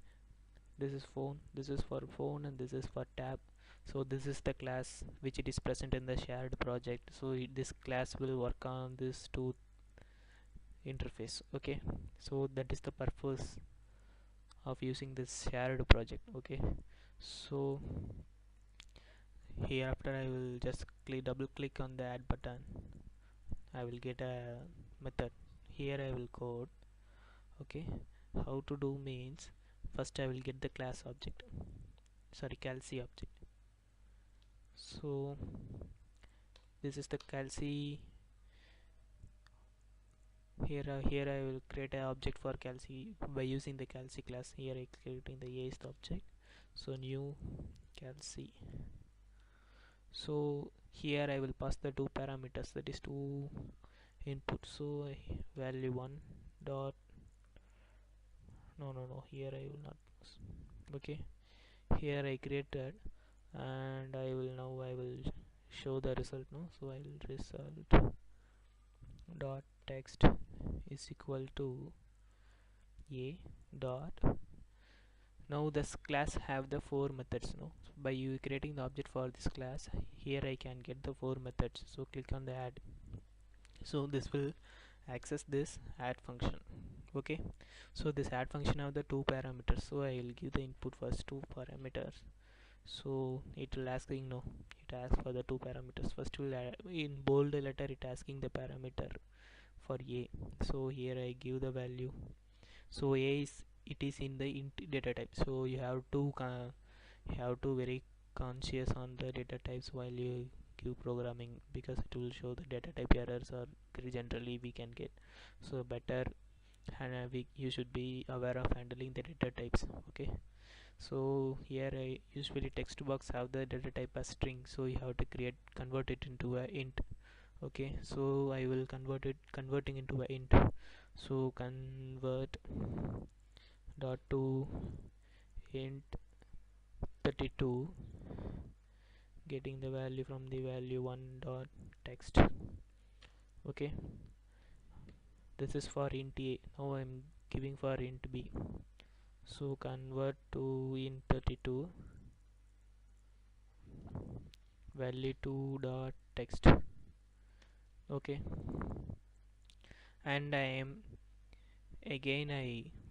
this is phone, this is for phone, and this is for tab. So this is the class which it is present in the shared project. So this class will work on this 2 interface. Okay, so that is the purpose of using this shared project. Okay, so here after I will just double click on the add button. I will get a method. Here I will code. Okay, how to do means first I will get the class object, sorry, calci object. So this is the calci Here I will create an object for calci by using the calci class. Here I creating the A is the object, so new calci. So here I will pass the two parameters, that is two input. So value 1 dot, no, here I will not. Okay, here I created, and I will show the result. No, so I will result dot text is equal to A dot. Now this class have the four methods. No, so by you creating the object for this class, here I can get the four methods. So click on the add. So this will access this add function. Okay, so this add function have the two parameters, so I will give the input first two parameters. So it will asking, no, it asks for the two parameters. First will in bold letter it asking the parameter for A. So here I give the value. So A is, it is in the int data type, so you have to very conscious on the data types while you give programming, because it will show the data type errors or generally we can get. So better, and you should be aware of handling the data types. Okay, so here I usually text box have the data type as string, so you have to convert it into a int. Okay, so I will converting into a int. So convert dot to int 32, getting the value from the value 1 dot text. Okay, this is for int A. Now I'm giving for int B. So convert to int 32 value 2 dot text. Okay, and I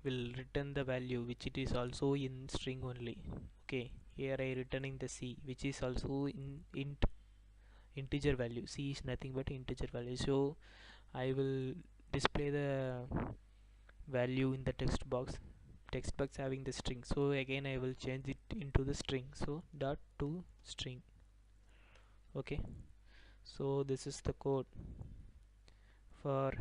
will return the value which it is also in string only. Okay, here I returning the C, which is also in integer value. C is nothing but integer value, so I will display the value in the text box having the string. So again I will change it into the string, so dot to string. Okay, so this is the code for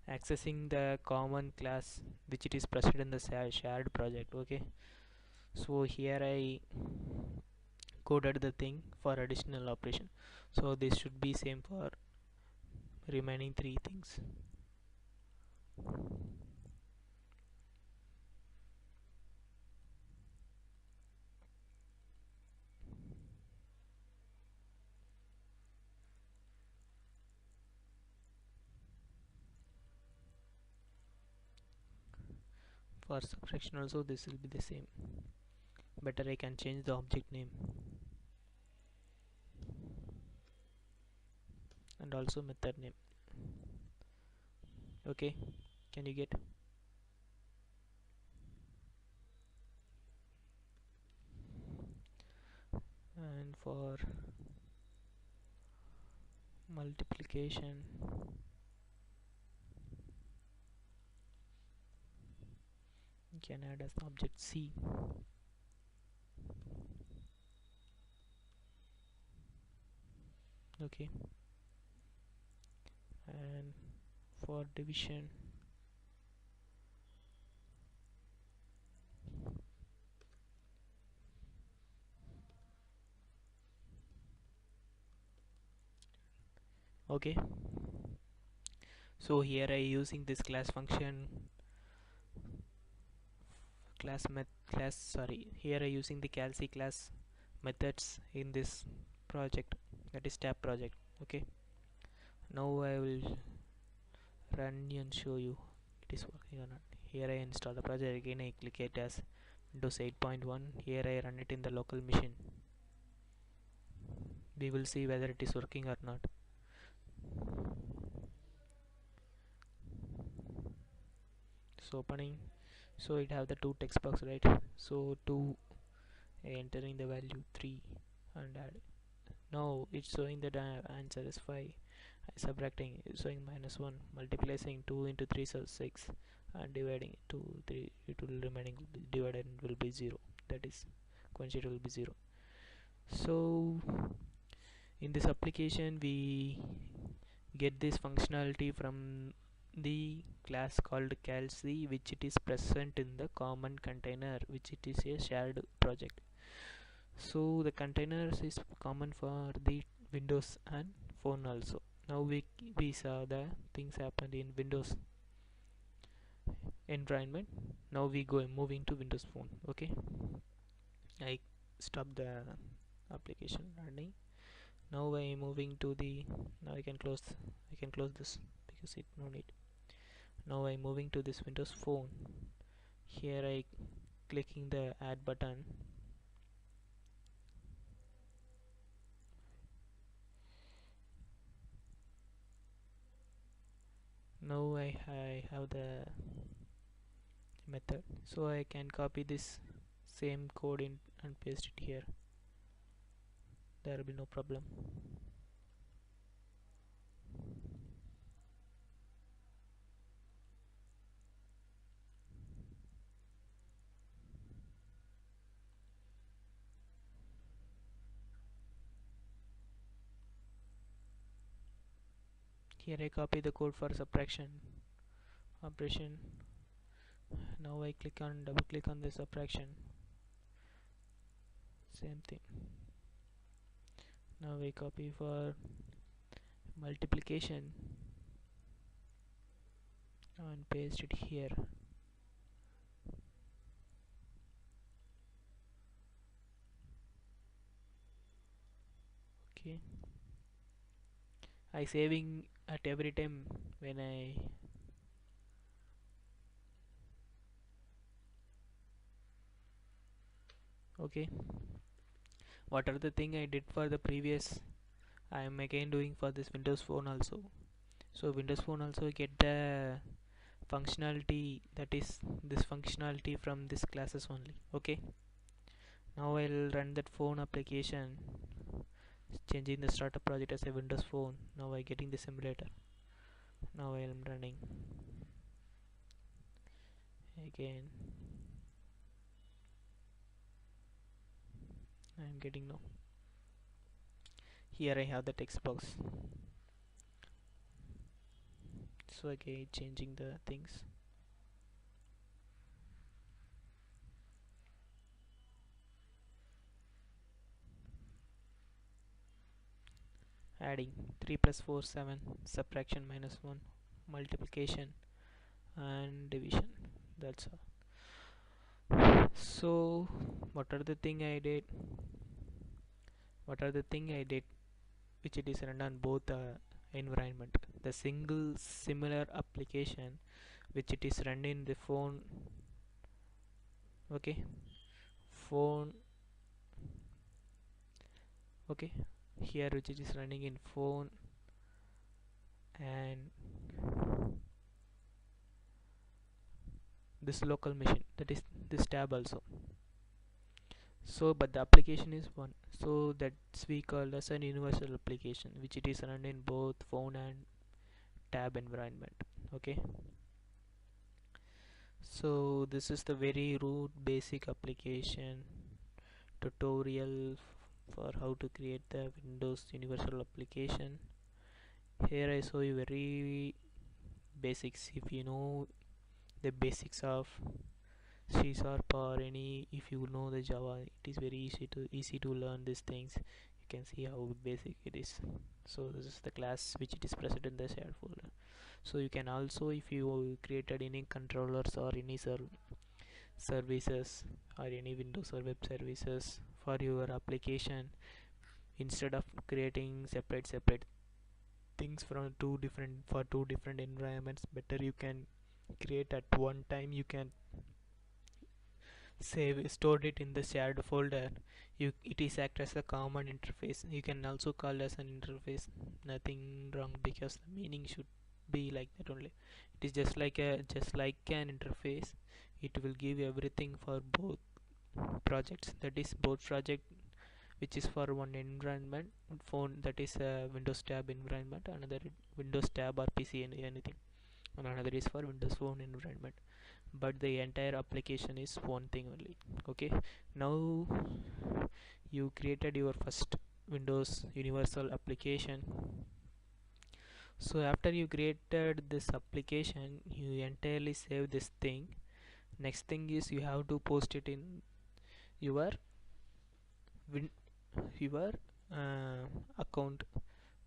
accessing the common class which it is present in the shared project. Okay, so here I coded the thing for additional operation, so this should be same for remaining three things. For subtraction also this will be the same. Better I can change the object name and also method name. Okay, can you get? And for multiplication, you can add as object C. Okay, and for division, okay, so here I using this class function here I using the calci class methods in this project, that is tab project. Okay, now I will run and show you it is working or not. Here I install the project, again I click it as Windows 8.1. here I run it in the local machine. We will see whether it is working or not. So opening, so it have the two text box, right? So 2, entering the value 3 and add. Now it's showing that answer is 5. Subtracting is showing -1. Multiplying 2 into 3 is 6, and dividing 2 3 it will remaining divided will be 0, that is quotient will be 0. So in this application we get this functionality from the class called calc, which it is present in the common container, which it is a shared project. So the containers is common for the Windows and phone also. Now we saw the things happened in Windows environment. Now we go moving to Windows phone. Okay, I stop the application running. Now I moving to the, now I can close this because it no need. Now I moving to this Windows phone. Here I clicking the add button. Now I have the method, so I can copy this same code in and paste it here. There will be no problem. Here I copy the code for subtraction operation. Now I double click on the subtraction, same thing. Now I copy for multiplication and paste it here. Okay, I saving at every time when I okay. What are the thing I did for the previous, I am again doing for this Windows phone also. So Windows phone also get the functionality, that is this functionality from this classes only. Okay, now I'll run that phone application, changing the startup project as a Windows phone. Now I getting the simulator. Now I am running again. I am getting now. Here I have the text box. So again changing the things. Adding 3 plus 4 7, subtraction minus 1, multiplication and division. That's all. So what are the thing I did which it is run on both environment? The single similar application which it is run in the phone. Okay, phone. Okay, here which it is running in phone and this local machine, that is this tab also. So but the application is one, so that's we call as an universal application which it is run in both phone and tab environment. Okay, so this is the very root basic application tutorial for how to create the Windows universal application. Here I show you very basics. If you know the basics of C Sharp or any, if you know the Java, it is very easy to learn these things. You can see how basic it is. So this is the class which it is present in the shared folder. So you can also, if you created any controllers or any services or any Windows or web services for your application, instead of creating separate things from two different environments, better you can create at one time. You can stored it in the shared folder. It is act as a common interface. You can also call as an interface, nothing wrong, because the meaning should be like that only. It is just like an interface. It will give everything for both projects, that is both project which is for one environment phone, that is a Windows tab environment, another Windows tab or PC anything, and another is for Windows phone environment, but the entire application is one thing only. Okay, now you created your first Windows universal application. So after you created this application, you entirely save this thing. Next thing is you have to post it in your win your account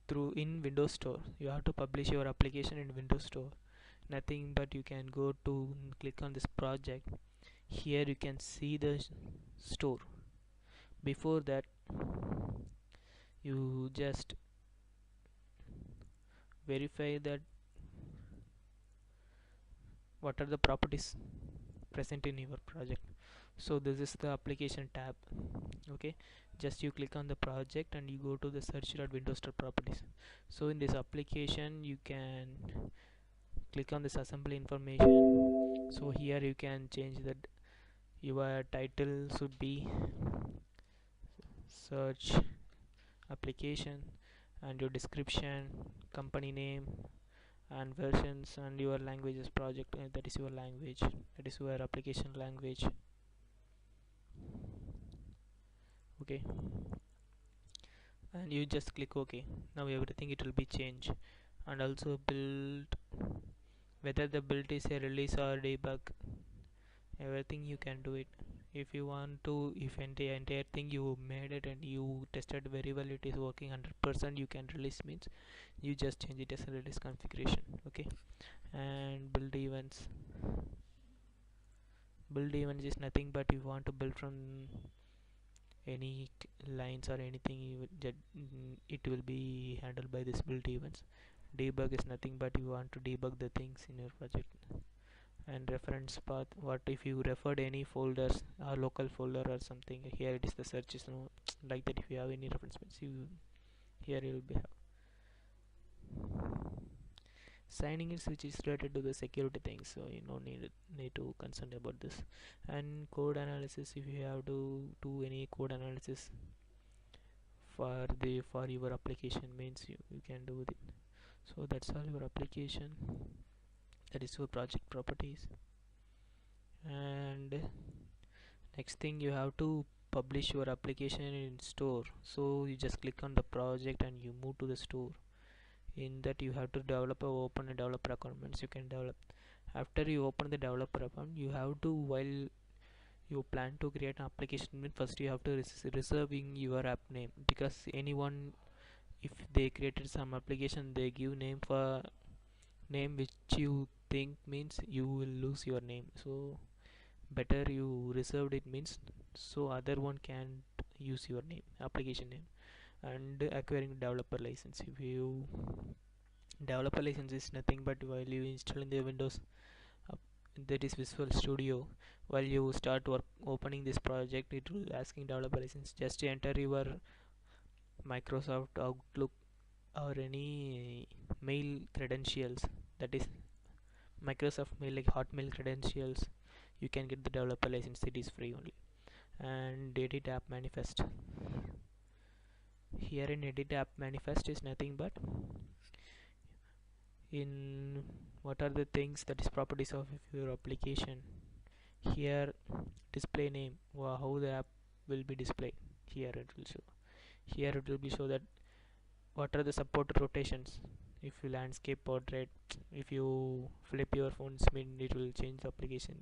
through in Windows Store. You have to publish your application in Windows Store. Nothing but you can go to click on this project. Here you can see the store. Before that, you just verify that what are the properties present in your project. So this is the application tab. Okay, just you click on the project and you go to the search.windows store properties. So in this application you can click on this assembly information. So here you can change that your title should be search application, and your description, company name, and versions, and your languages project, that is your language, that is your application language. Okay, and you just click OK. Now everything it will be changed. And also build, whether the build is a release or debug, everything you can do it. If you want to, if entire thing you made it and you tested very well, it is working 100%, you can release means you just change it as a release configuration. Okay, and build events is nothing but you want to build from any lines or anything, it will be handled by this build events. Debug is nothing but you want to debug the things in your project. And reference path, what if you referred any folders or local folder or something, here it is the search is no like that. If you have any reference paths, you here you will be have signing is which is related to the security things, so you don't need to concern about this. And code analysis, if you have to do any code analysis for your application means you can do it. So that's all your application, that is your project properties. And next thing, you have to publish your application in store. So you just click on the project and you move to the store. In that you have to open a developer account means you can develop. After you open the developer account, you have to, while you plan to create an application, first you have to reserving your app name, because anyone, if they created some application, they give name which you think means you will lose your name. So better you reserved it means so other one can use your name, application name. And acquiring developer license, if you developer license is nothing but while you install in the Windows, uh, that is Visual Studio, while you start work opening this project, it will asking developer license. Just enter your Microsoft Outlook or any mail credentials, that is Microsoft mail like Hotmail credentials, you can get the developer license. It is free only. And edit app manifest, here in edit app manifest is nothing but in what are the things, that is properties of your application. Here display name, how the app will be displayed, here it will show. Here it will be show that what are the supported rotations. If you landscape portrait, if you flip your phones, mean it will change the application,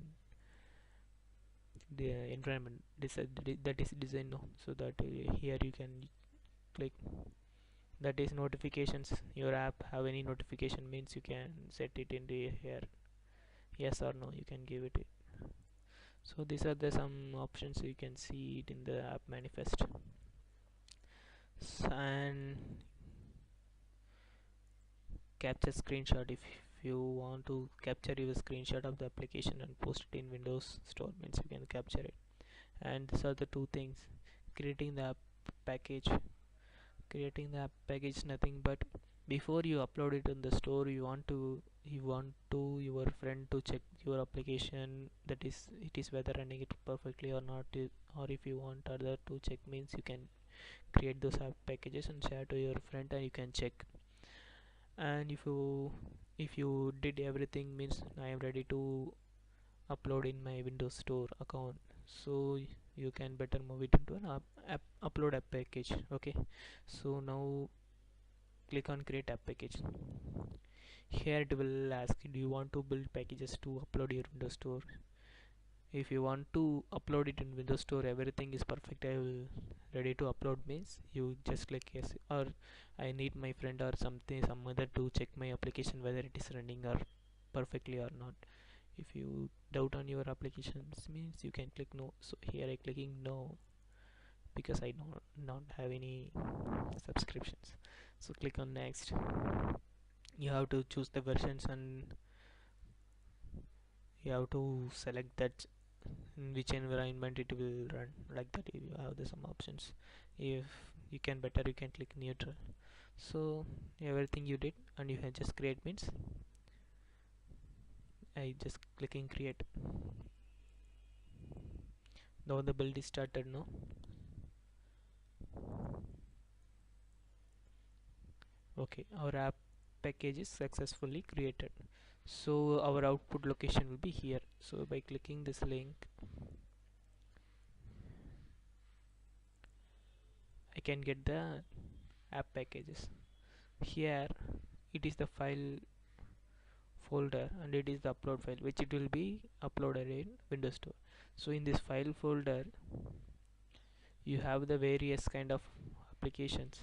the environment that is design no. So that here you can click, that is notifications. Your app have any notification means you can set it in the here, yes or no you can give it. So these are the some options you can see it in the app manifest. And capture screenshot, if you want to capture your screenshot of the application and post it in Windows Store means you can capture it. And these are the two things. Creating the app package, nothing but before you upload it in the store, you want your friend to check your application, that is it is whether running it perfectly or not, or if you want other to check means you can create those app packages and share to your friend and you can check. And if you did everything means I am ready to upload in my Windows Store account, so you can better move it into an upload app package. Okay, so now click on create app package. Here it will ask, do you want to build packages to upload your Windows Store? If you want to upload it in Windows Store, everything is perfect, I will ready to upload, means you just click yes. Or I need my friend or something, some other to check my application whether it is running or perfectly or not. If you doubt on your applications, means you can click no. So here I clicking no because I don't not have any subscriptions. So click on next. You have to choose the versions and you have to select that in which environment it will run. Like that you have the some options. If you can better, you can click neutral. So everything you did and you have just create, means I just clicking create. Now the build is started. No, okay, our app package is successfully created. So our output location will be here. So by clicking this link, I can get the app packages. Here it is the file folder and it is the upload file which it will be uploaded in Windows Store. So in this file folder you have the various kind of applications.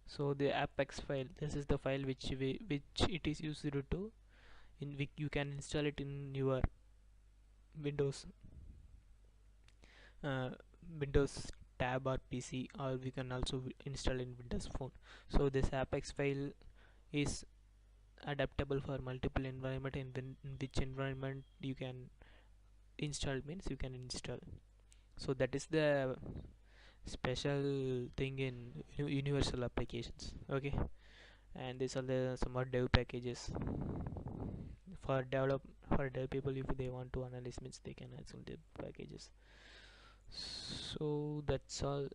So the appx file, this is the file which it is used to in which you can install it in your Windows uh, Windows tab or PC, or we can also install in Windows Phone. So this appx file is adaptable for multiple environment, in which environment you can install, means you can install. So that is the special thing in universal applications. Okay, and these are the some more dev packages for dev people. If they want to analyze, means they can add some dev packages. So that's all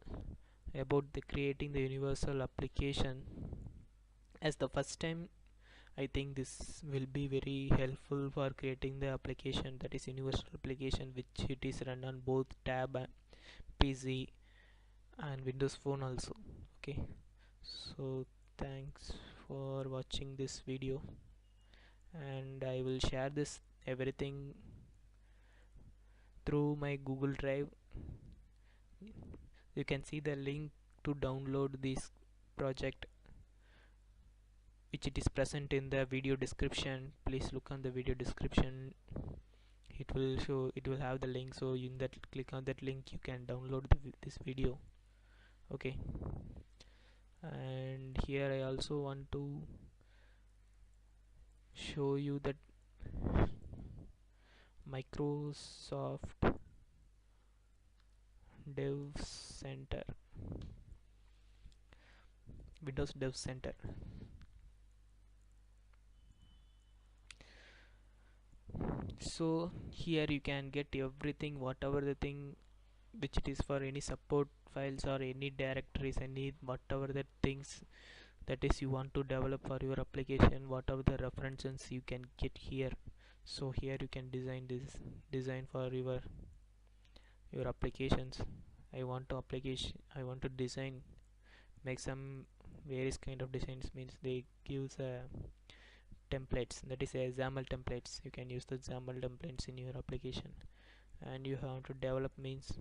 about the creating the universal application. As the first time, I think this will be very helpful for creating the application, that is universal application, which it is run on both tab and PC and Windows Phone also. Okay, so thanks for watching this video, and I will share this everything through my Google Drive. You can see the link to download this project, which it is present in the video description. Please look on the video description, it will show, it will have the link. So in that, click on that link, you can download this video. Okay, and here I also want to show you that Microsoft Dev Center, Windows Dev Center. So here you can get everything, whatever the thing which it is, for any support files or any directories, any whatever the things that is you want to develop for your application, whatever the references you can get here. So here you can design for your applications. I want to design, make some various kind of designs, means they gives templates, that is XAML templates. You can use the XAML templates in your application. And you have to develop, means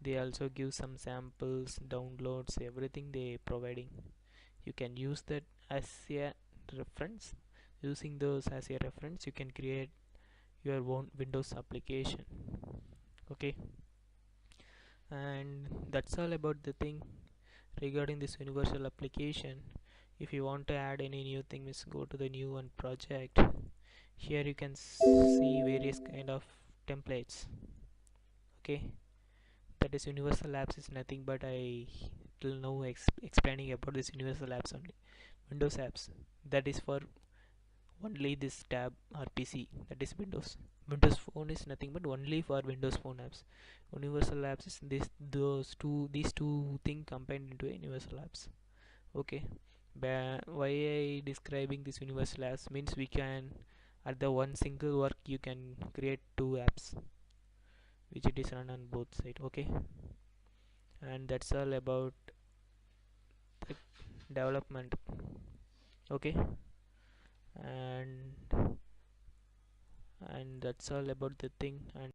they also give some samples, downloads, everything they providing. You can use that as a reference. Using those as a reference, you can create your own Windows application. Okay, and that's all about the thing regarding this universal application. If you want to add any new things, go to the new one project. Here you can see various kind of templates. Okay, that is universal apps is nothing but I till now explaining about this universal apps only. Windows apps, that is for only this tab or PC, that is Windows. Windows Phone is nothing but only for Windows Phone apps. Universal apps is these two things combined into a universal apps. Okay, why I describing this universal apps, means we can at the one single work you can create two apps which it is run on both sides. Okay, and that's all about development. Okay, and that's all about the thing. And